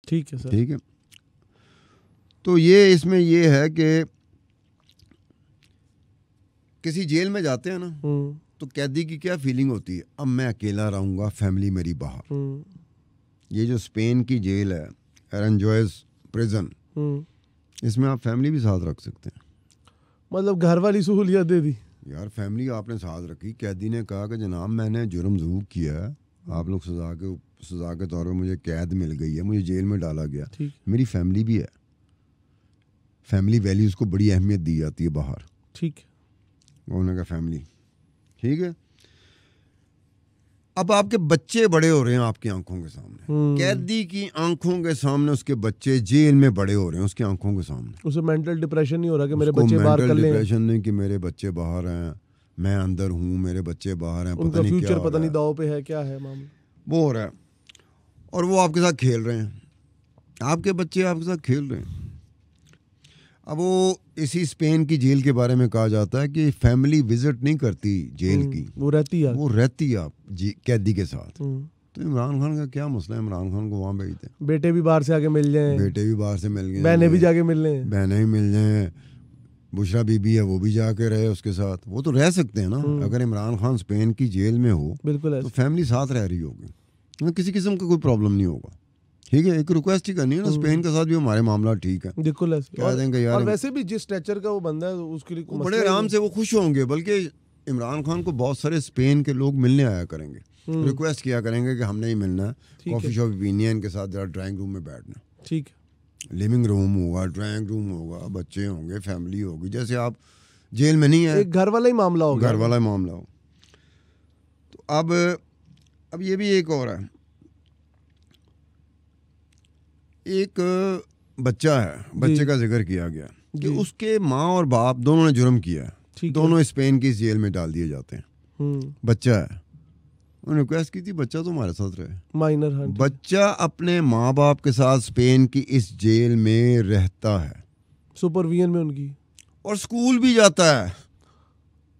ठीक है सर। ठीक है, तो ये इसमें ये है कि किसी जेल में जाते हैं ना तो कैदी की क्या फीलिंग होती है, अब मैं अकेला रहूँगा, फैमिली मेरी बाहर। ये जो स्पेन की जेल है एरेंजोइस प्रिजन, इसमें आप फैमिली भी साथ रख सकते हैं। मतलब घर वाली सहूलियत दे दी यार, फैमिली आपने साथ रखी। कैदी ने कहा कि जनाब मैंने जुर्म ज़रूर किया है, आप लोग सज़ा के तौर पर मुझे कैद मिल गई है, मुझे जेल में डाला गया, मेरी फैमिली भी है। फैमिली वैल्यूज़ को बड़ी अहमियत दी जाती है बाहर। ठीक है, उन्होंने कहा फैमिली ठीक है। अब आपके बच्चे बड़े हो रहे हैं आपकी आंखों के सामने, कैदी की आंखों के सामने उसके बच्चे जेल में बड़े हो रहे हैं उसकी आंखों के सामने। उसे मेंटल डिप्रेशन नहीं हो रहा कि मेरे बच्चे बाहर कर लें, डिप्रेशन नहीं कि मेरे बच्चे बाहर हैं, मैं अंदर हूँ, मेरे बच्चे बाहर हैं, उनका फ्यूचर पता नहीं दाव पे है, क्या है मामला, वो हो रहा है। और वो आपके साथ खेल रहे हैं, आपके बच्चे आपके साथ खेल रहे हैं। अब वो इसी स्पेन की जेल के बारे में कहा जाता है कि फैमिली विजिट नहीं करती जेल की, वो रहती है आप कैदी के साथ। तो इमरान खान का क्या मसला है, इमरान खान को वहाँ भेजते, बेटे भी बाहर से आके मिल जाएं, बेटे भी बाहर से मिल गए, बहनें भी जाके मिल लें, बहनें भी मिल जाएं, बुशरा बीबी है वो भी जाके रहे उसके साथ, वो तो रह सकते हैं ना। अगर इमरान खान स्पेन की जेल में हो बिल्कुल तो फैमिली साथ रह रही होगी, किसी किस्म का कोई प्रॉब्लम नहीं होगा। ठीक है, एक रिक्वेस्ट ही करनी है ना स्पेन के साथ भी हमारे मामला ठीक है, बिल्कुल कह देंगे यार। और वैसे भी जिस स्ट्रेचर का वो बंदा है उसके लिए बड़े आराम से वो खुश होंगे, बल्कि इमरान खान को बहुत सारे स्पेन के लोग मिलने आया करेंगे, रिक्वेस्ट किया करेंगे कि हमने ही मिलना है, कॉफी शॉप यूनियन के साथ जरा ड्राइंग रूम में बैठना। ठीक है, लिविंग रूम होगा, ड्राइंग रूम होगा, बच्चे होंगे, फैमिली होगी, जैसे आप जेल में नहीं है, एक घर वाला ही मामला होगा, घर वाला ही मामला हो। तो अब ये भी एक और है, एक बच्चा है, बच्चे का जिक्र किया गया कि उसके माँ और बाप दोनों ने जुर्म किया है, दोनों स्पेन की जेल में डाल दिए जाते हैं। बच्चा है, उन्होंने रिक्वेस्ट की थी बच्चा तो हमारे साथ रहे, माइनर। बच्चा अपने माँ बाप के साथ स्पेन की इस जेल में रहता है, सुपरविजन में उनकी, और स्कूल भी जाता है।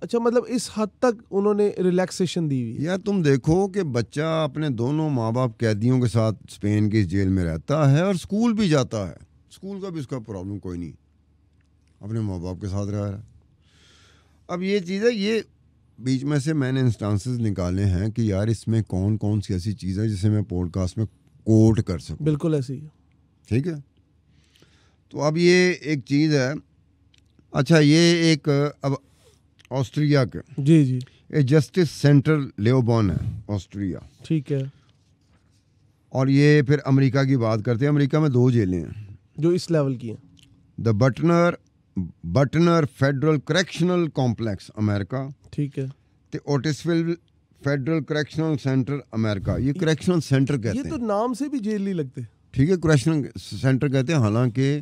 अच्छा, मतलब इस हद तक उन्होंने रिलैक्सेशन दी हुई। यार तुम देखो कि बच्चा अपने दोनों माँ बाप कैदियों के साथ स्पेन की जेल में रहता है और स्कूल भी जाता है, स्कूल का भी उसका प्रॉब्लम कोई नहीं, अपने माँ बाप के साथ रह रहा है। अब ये चीज़ है, ये बीच में से मैंने इंस्टांसेस निकाले हैं कि यार इसमें कौन कौन सी ऐसी चीज़ है जिसे मैं पॉडकास्ट में कोट कर सकूं। बिल्कुल ऐसे ही, ठीक है। तो अब ये एक चीज़ है। अच्छा, ये एक अब ऑस्ट्रिया के जी ये जस्टिस सेंटर लेओबॉर्न है, ऑस्ट्रिया। ठीक है। और ये फिर अमेरिका की बात करते हैं। अमेरिका में 2 जेलें हैं जो इस लेवल की हैं। The Butner federal correctional complex America, ठीक है, तो Otisville federal correctional center America. ये करेक्शनल सेंटर कहते हैं, ये तो नाम से भी जेल नहीं लगते। ठीक है, करेक्शनल सेंटर कहते हैं। हालांकि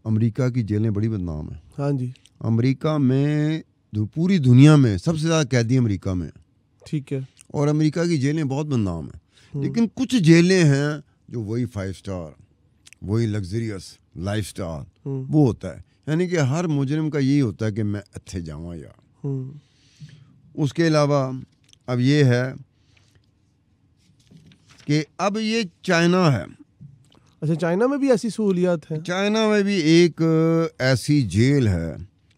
अमेरिका की जेलें बड़ी बदनाम है। हाँ जी, अमेरिका में पूरी दुनिया में सबसे ज़्यादा कैदी अमेरिका में, ठीक है, और अमेरिका की जेलें बहुत बदनाम है। लेकिन कुछ जेलें हैं जो वही 5 स्टार, वही लग्जरियस लाइफस्टाइल वो होता है, यानी कि हर मुजरिम का यही होता है कि मैं अच्छे जाऊँ यार। उसके अलावा अब ये है कि अब ये चाइना है। अच्छा, चाइना में भी ऐसी सहूलियात है? चाइना में भी एक ऐसी जेल है।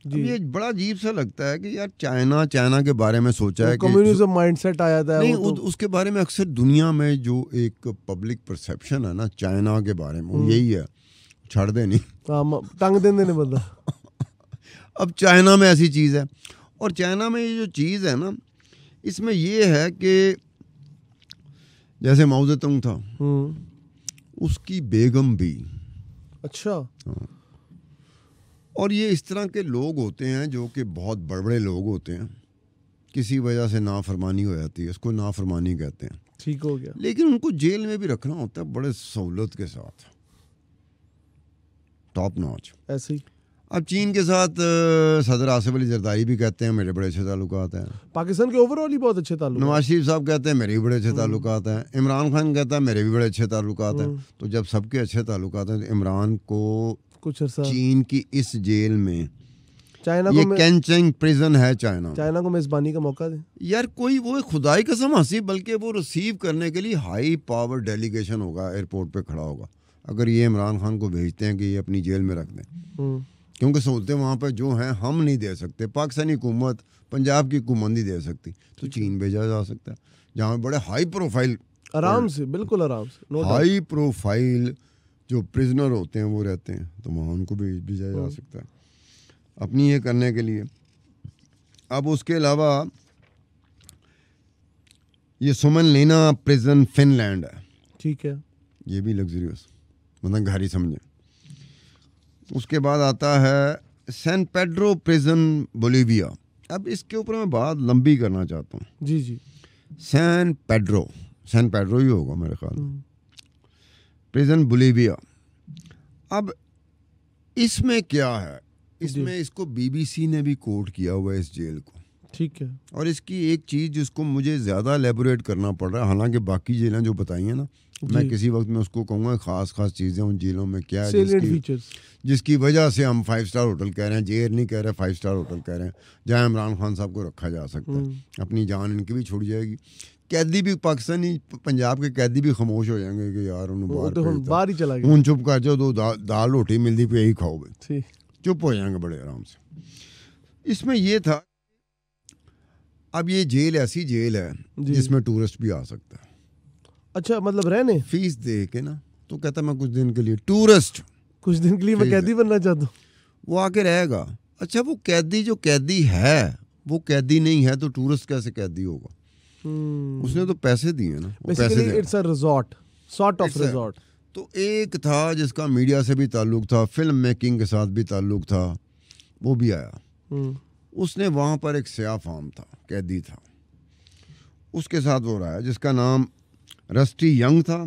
अब ये बड़ा अजीब सा लगता है कि यार चाइना के बारे में सोचा है कि कम्युनिज्म माइंडसेट आया था। नहीं, उसके बारे में अक्सर दुनिया में जो एक पब्लिक परसेप्शन है ना चाइना के बारे में, वो यही है, छड़ दे नहीं, टंग देने बंदा। अब चाइना में ऐसी चीज़ है, और चाइना में ये जो चीज़ है ना, इसमें ये है कि जैसे माओ ज़ेडुंग था, उसकी बेगम भी। अच्छा। हाँ। और ये इस तरह के लोग होते हैं जो कि बहुत बड़े लोग होते हैं, किसी वजह से नाफरमानी हो जाती है, उसको नाफरमानी कहते हैं। ठीक हो गया। लेकिन उनको जेल में भी रखना होता है बड़े सहूलत के साथ, टॉप नॉच ऐसे ही। अब चीन के साथ सदर आसिफ अली जरदारी भी कहते हैं मेरे बड़े अच्छे ताल्लुकात हैं। पाकिस्तान के ओवरऑल ही बहुत अच्छे ताल्लुकात। नवाज शरीफ साहब कहते हैं मेरे भी बड़े अच्छे ताल्लुकात हैं। इमरान खान कहता है मेरे भी बड़े अच्छे ताल्लुकात हैं। तो जब सबके अच्छे ताल्लुकात हैं, तो इमरान को कुछ चीन की इस जेल में, चाइना ये कैंचिंग प्रिजन है, चाइना को मेजबानी का मौका दे यार। कोई वो खुदाई कसम हंसी, बल्कि वो रिसीव करने के लिए हाई पावर डेलीगेशन होगा, एयरपोर्ट पे खड़ा होगा, अगर ये इमरान खान को भेजते हैं कि ये अपनी जेल में रख दें, क्योंकि सहूलतें वहाँ पर जो हैं हम नहीं दे सकते, पाकिस्तानी हुकूमत पंजाब की हुकूमत नहीं दे सकती, तो चीन भेजा जा सकता है जहाँ बड़े हाई प्रोफाइल, आराम से, बिल्कुल आराम से, हाई प्रोफाइल जो प्रिजनर होते हैं वो रहते हैं, तो वहाँ उनको भी भेजा जा सकता है अपनी ये करने के लिए। अब उसके अलावा ये सुमन लेना प्रिजन फिनलैंड है, ठीक है, ये भी लग्जरियस, मतलब घर ही समझे। उसके बाद आता है सैन पेड्रो प्रिजन बोलीविया। अब इसके ऊपर मैं बात लंबी करना चाहता हूँ। जी जी। सैन पेड्रो ही होगा मेरे ख्याल में, प्रिजन बोलीविया। अब इसमें क्या है, इसमें इसको बीबीसी ने भी कोट किया हुआ है इस जेल को, ठीक है। और इसकी एक चीज़ जिसको मुझे ज़्यादा एलेबोरेट करना पड़ रहा है, हालांकि बाकी जेलें जो बताई हैं ना, मैं किसी वक्त में उसको कहूँगा खास चीज़ें उन जेलों में क्या है जिसकी वजह से हम 5 स्टार होटल कह रहे हैं, जेल नहीं कह रहे, 5 स्टार होटल कह रहे हैं, जहाँ इमरान खान साहब को रखा जा सकता है, अपनी जान इनकी भी छुड़ जाएगी। कैदी भी, पाकिस्तानी पंजाब के कैदी भी खामोश हो जाएंगे कि यार उन्होंने बाहर ही चला गया, उन चुप कर जाओ, दो दाल रोटी मिलती पे यही खाओ भाई, चुप हो जाएंगे बड़े आराम से। इसमें ये था, अब ये जेल ऐसी जेल है जिसमें टूरिस्ट भी आ सकता है। अच्छा, मतलब रहने फीस दे के ना, तो कहता मैं कुछ दिन के लिए टूरिस्ट, कुछ दिन के लिए मैं कैदी बनना चाहता हूँ, वो आके रहेगा। अच्छा, वो कैदी जो कैदी है वो कैदी नहीं है तो टूरिस्ट कैसे कैदी होगा? उसने तो पैसे दिए ना, पैसे it's a resort, sort of resort. तो एक था जिसका मीडिया से भी ताल्लुक था, फिल्म मेकिंग के साथ भी ताल्लुक था, वो भी आया। उसने वहाँ पर एक सयाह फार्म था, कैदी था, उसके साथ वो रहा है, जिसका नाम रस्टी यंग था,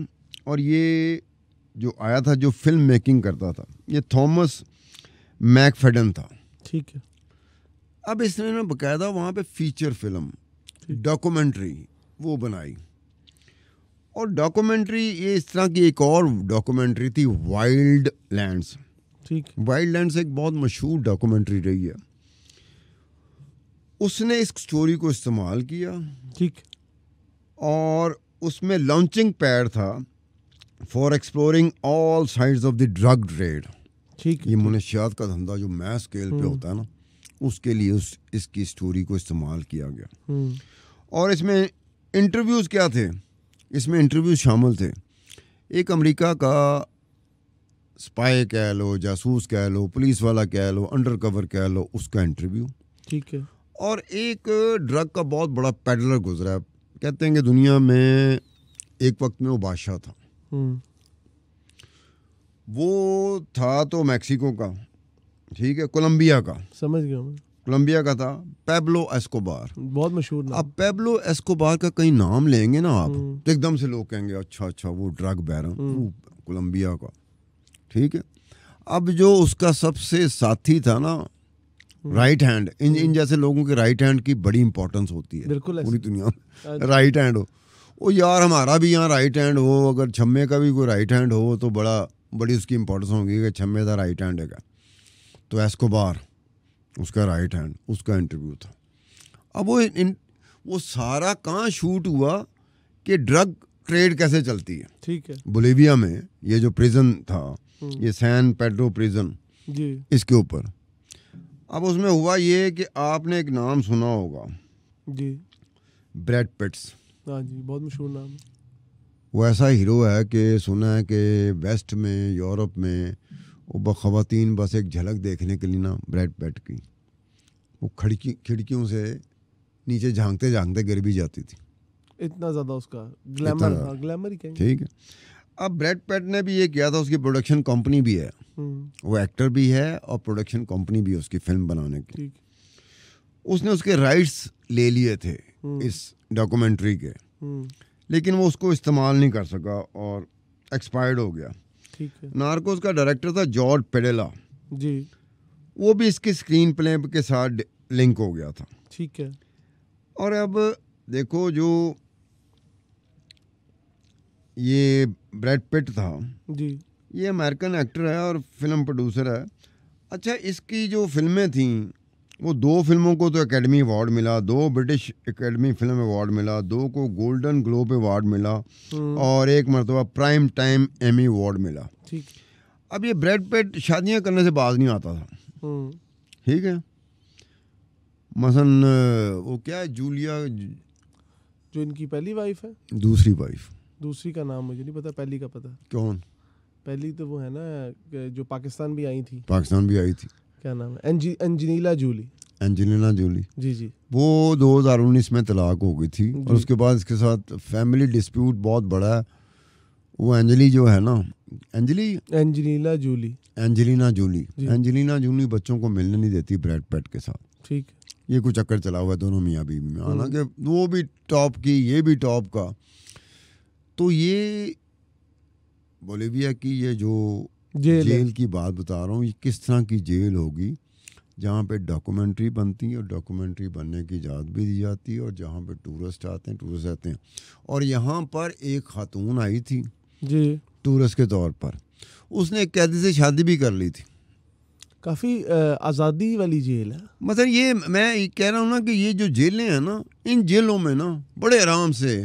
और ये जो आया था जो फिल्म मेकिंग करता था, ये थॉमस मैकफेडन था, ठीक है। अब इसने बकायदा वहाँ पे फीचर फिल्म, डॉक्यूमेंट्री वो बनाई, और डॉक्यूमेंट्री ये इस तरह की एक और डॉक्यूमेंट्री थी, वाइल्ड लैंड्स, ठीक। वाइल्ड लैंड्स एक बहुत मशहूर डॉक्यूमेंट्री रही है। उसने इस स्टोरी को इस्तेमाल किया, ठीक, और उसमें लॉन्चिंग पैड था for exploring all sides of the drug trade, ठीक। ये मुनशियात का धंधा जो मैस स्केल पे होता है ना, उसके लिए इसकी स्टोरी को इस्तेमाल किया गया। और इसमें इंटरव्यूज़ क्या थे, इसमें इंटरव्यूज़ शामिल थे, एक अमेरिका का स्पाई कह लो, जासूस कह लो, पुलिस वाला कह लो, अंडर कवर कह लो, उसका इंटरव्यू, ठीक है। और एक ड्रग का बहुत बड़ा पेडलर गुजरा है, कहते हैं कि दुनिया में एक वक्त में वो बादशाह था, वो था तो मैक्सिको का, ठीक है, कोलंबिया का, समझ गया मैं, कोलंबिया का था, पेब्लो एस्कोबार, बहुत मशहूर नाम। अब पेब्लो एस्कोबार का कहीं नाम लेंगे ना आप, तो एकदम से लोग कहेंगे अच्छा वो ड्रग बैरन, वो कोलंबिया का, ठीक है। अब जो उसका सबसे साथी था ना, राइट हैंड, इन जैसे लोगों के राइट हैंड की बड़ी इंपॉर्टेंस होती है पूरी दुनिया में, राइट हैंड हो, ओ यार हमारा भी यहाँ राइट हैंड हो, अगर छम्मे का भी कोई राइट हैंड हो तो बड़ी उसकी इंपॉर्टेंस होगी कि छम्मे का राइट हैंड है। तो एस्कोबार उसका राइट हैंड, उसका इंटरव्यू था। अब वो सारा कहाँ शूट हुआ कि ड्रग ट्रेड कैसे चलती है, ठीक है, बोलीविया में, ये जो प्रिजन था, ये सैन पेड्रो प्रिजन, इसके ऊपर। अब उसमें हुआ ये कि आपने एक नाम सुना होगा जी, ब्रैड पिट्स। हाँ जी, बहुत मशहूर नाम है। वो ऐसा हीरो है कि सुना है कि वेस्ट में, यूरोप में, वो ख़वातीन बस एक झलक देखने के लिए ना ब्रैड पिट की वो खिड़कियों से नीचे झांकते झांकते गिर भी जाती थी, इतना ज़्यादा उसका ग्लैमर ही कहेंगे, ठीक है। अब ब्रैड पिट ने भी ये किया था, उसकी प्रोडक्शन कंपनी भी है, वो एक्टर भी है और प्रोडक्शन कंपनी भी है उसकी फिल्म बनाने की। उसने उसके राइट्स ले लिए थे इस डॉक्यूमेंट्री के, लेकिन वो उसको इस्तेमाल नहीं कर सका और एक्सपायर्ड हो गया, ठीक है। नार्कोस का डायरेक्टर था जॉर्ज पेडेला जी, वो भी इसके स्क्रीन प्ले के साथ लिंक हो गया था, ठीक है। और अब देखो जो ये ब्रैड पिट था जी, ये अमेरिकन एक्टर है और फिल्म प्रोड्यूसर है। अच्छा, इसकी जो फिल्में थीं वो 2 फिल्मों को तो एकेडमी अवार्ड मिला, 2 ब्रिटिश एकेडमी फिल्म अवार्ड मिला, 2 को गोल्डन ग्लोब अवार्ड मिला और 1 मरतबा प्राइम टाइम एमी अवार्ड मिला। ठीक। अब ये ब्रैड पिट शादियां करने से बाज नहीं आता था, ठीक है। मसलन वो क्या है, जूलिया जो इनकी पहली वाइफ है, दूसरी वाइफ, दूसरी का नाम मुझे नहीं पता, पहली का पता। कौन? पहली तो वो है ना जो पाकिस्तान भी आई थी, पाकिस्तान भी आई थी, क्या नाम है, एंजेलिना जूली। एंजेलिना जूली, जी जी। वो 2019 में तलाक हो गई थी और उसके बाद इसके साथ फैमिली डिस्प्यूट बहुत बड़ा है। वो एंजेली जो है ना, एंजेलिना जूली बच्चों को मिलने नहीं देती ब्रैड पिट के साथ। ठीक। ये कुछ चक्कर चला हुआ है दोनों मियाँ बीवी में, हालांकि वो भी टॉप की, ये भी टॉप का। तो ये बोलिविया की ये जो जेल की बात बता रहा हूँ, ये किस तरह की जेल होगी जहाँ पे डॉक्यूमेंट्री बनती है और डॉक्यूमेंट्री बनने की इजाज़त भी दी जाती है और जहाँ पे टूरिस्ट आते हैं। और यहाँ पर एक खातून आई थी जी टूरिस्ट के तौर पर, उसने एक कैदी से शादी भी कर ली थी। काफ़ी आज़ादी वाली जेल है। मतलब ये मैं कह रहा हूँ ना कि ये जो जेलें हैं ना, इन जेलों में ना बड़े आराम से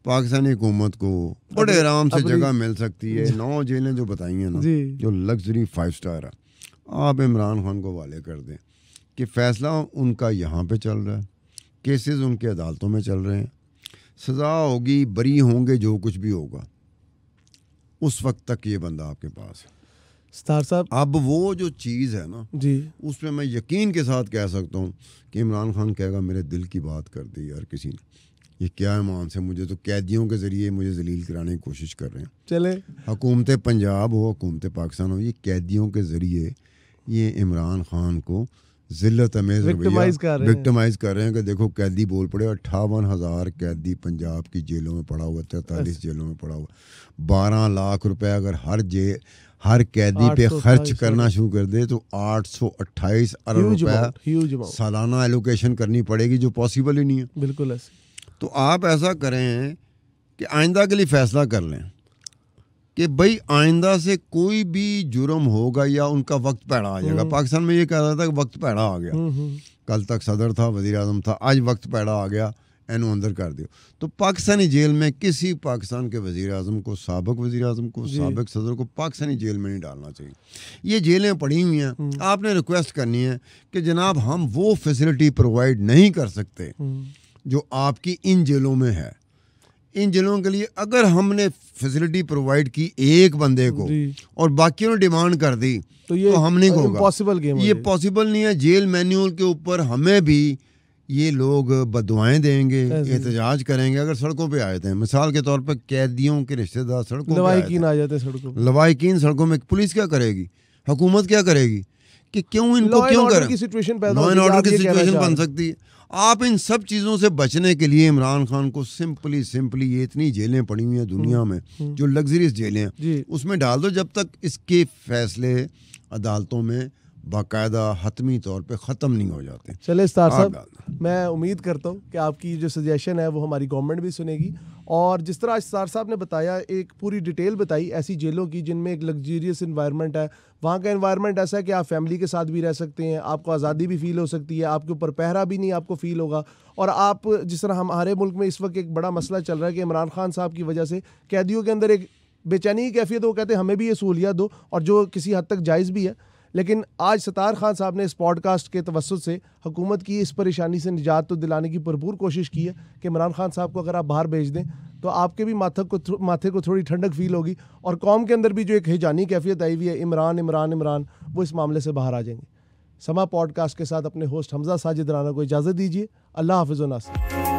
पाकिस्तानी हुकूमत को बड़े आराम से जगह मिल सकती है। 9 जेलें जो बताई हैं ना, जो लग्जरी 5 स्टार है, आप इमरान खान को वाले कर दें कि फ़ैसला उनका यहाँ पे चल रहा है, केसेस उनके अदालतों में चल रहे हैं, सज़ा होगी, बरी होंगे, जो कुछ भी होगा, उस वक्त तक ये बंदा आपके पास है। स्टार साहब, अब वो जो चीज़ है ना जी, उसमें मैं यकीन के साथ कह सकता हूँ कि इमरान खान कहेगा मेरे दिल की बात कर दी यार किसी ने, ये क्या ईमान से मुझे तो कैदियों के ज़रिए मुझे जलील कराने की कोशिश कर रहे हैं। चले हुकूमत पंजाब हो, हुकूमत पाकिस्तान हो, ये कैदियों के ज़रिए ये इमरान खान को ज़िल्लत अमेज़ विक्टिमाइज कर रहे हैं कि देखो कैदी बोल पड़े। 58,000 कैदी पंजाब की जेलों में पड़ा हुआ, 43 जेलों में पड़ा हुआ। 12 लाख रुपए अगर हर कैदी पे खर्च करना शुरू कर दे तो 828 अरब रुपया सालाना एलोकेशन करनी पड़ेगी, जो पॉसिबल ही नहीं है। बिल्कुल ऐसे। तो आप ऐसा करें कि आइंदा के लिए फैसला कर लें कि भाई आइंदा से कोई भी जुर्म होगा या उनका वक्त पैड़ा आ जाएगा। पाकिस्तान में ये कह रहा था कि वक्त पैड़ा आ गया, कल तक सदर था, वज़ीर आज़म था, आज वक्त पैड़ा आ गया, एनु अंदर कर दियो। तो पाकिस्तानी जेल में किसी पाकिस्तान के वज़ीर आज़म को, साबिक वज़ीर आज़म को, साबिक सदर को पाकिस्तानी जेल में नहीं डालना चाहिए। ये जेलें पड़ी हुई हैं, आपने रिक्वेस्ट करनी है कि जनाब हम वो फैसिलिटी प्रोवाइड नहीं कर सकते जो आपकी इन जेलों में है। इन जेलों के लिए अगर हमने फैसिलिटी प्रोवाइड की एक बंदे को और बाकियों ने डिमांड कर दी तो हम नहीं होगा, ये पॉसिबल नहीं है। जेल मैन्यूअल के ऊपर हमें भी ये लोग बददुआएं देंगे, एहतजाज करेंगे अगर सड़कों पे आए थे। मिसाल के तौर पर कैदियों के रिश्तेदार सड़कों पे आ जाते सड़कों, लवाहिकीन सड़कों में, पुलिस क्या करेगी, हुकूमत क्या करेगी कि क्यों इनको क्यों करें? लॉ एंड ऑर्डर की सिचुएशन बन सकती है। आप इन सब चीज़ों से बचने के लिए इमरान खान को सिंपली ये इतनी जेलें पड़ी हुई हैं दुनिया में जो लग्जरियस जेलें हैं, उसमें डाल दो जब तक इसके फैसले अदालतों में बाकायदा हतमी तौर पे ख़त्म नहीं हो जाते। चले स्टार साहब, मैं उम्मीद करता हूँ कि आपकी जो सजेशन है वो हमारी गवर्नमेंट भी सुनेगी। और जिस तरह स्टार साहब ने बताया, एक पूरी डिटेल बताई ऐसी जेलों की जिनमें एक लग्जरियस इन्वायरमेंट है, वहाँ का इन्वायरमेंट ऐसा है कि आप फैमिली के साथ भी रह सकते हैं, आपको आज़ादी भी फील हो सकती है, आपके ऊपर पहरा भी नहीं आपको फील होगा। और आप जिस तरह हमारे मुल्क में इस वक्त एक बड़ा मसला चल रहा है कि इमरान खान साहब की वजह से कैदियों के अंदर एक बेचैनी की कैफियत, वो कहते हैं हमें भी ये सहूलियत दो, और जो किसी हद तक जायज़ भी है। लेकिन आज सत्तार खान साहब ने इस पॉडकास्ट के तवस्सुत से हुकूमत की इस परेशानी से निजात तो दिलाने की भरपूर कोशिश की है कि इमरान खान साहब को अगर आप बाहर भेज दें तो आपके भी माथे को थोड़ी ठंडक फील होगी, और कौम के अंदर भी जो एक हिजानी कैफियत आई हुई है इमरान वो इस मामले से बाहर आ जाएंगे। समा पॉडकास्ट के साथ अपने होस्ट हमजा साजिद राना को इजाज़त दीजिए। अल्लाह हाफ़िज़ व नासिर।